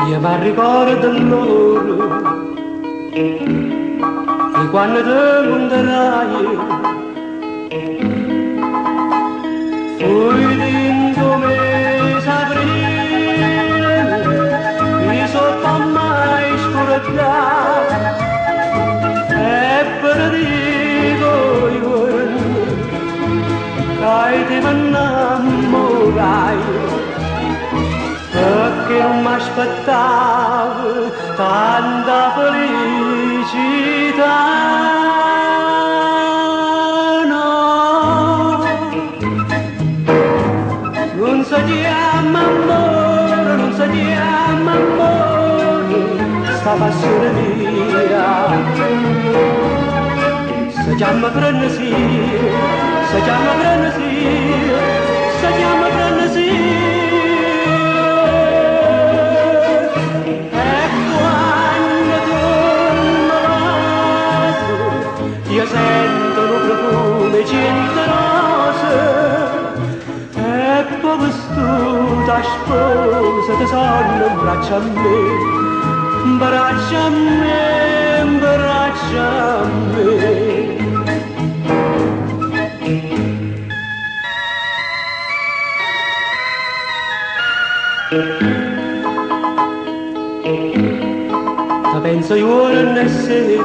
Io mi ricordo loro e quando te monterai fui dentro me s'aprile mi sotto mai scordare e per dico io che ti innamorai perché non mi aspettavo tanta felicità, no. Non si chiama amore, non si chiama amore, sta passione mia. Si chiama frenesia, si chiama frenesia, si chiama frenesia. Io sento un profumo generoso e poi vestuta sposa ti sono in braccio a me, braccio a me, braccio a me. Ti penso giorno e sera,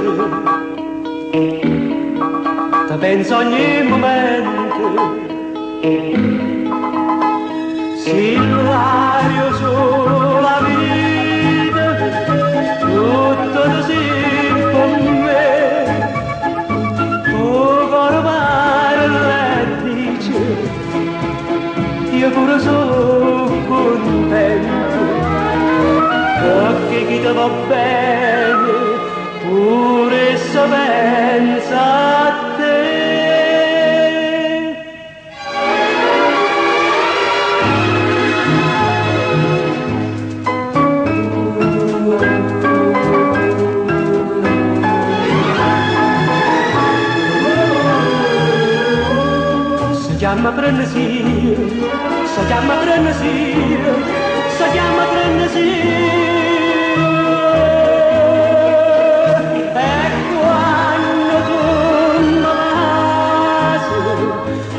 ti penso ogni momento, Silvario sulla vita, tutto così con me, oh cuore parla e dice, io pure sono contento, perché chi ti va bene, pure se pensa a te. Si chiama frenesia, si chiama frenesia, si chiama frenesia.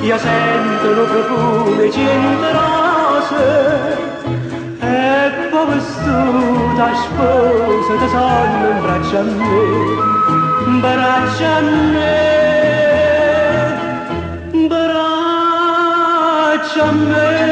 Io sento un profumo generoso e poi vestuta sposa ti sono in braccio a me, braccio a me, braccio a me.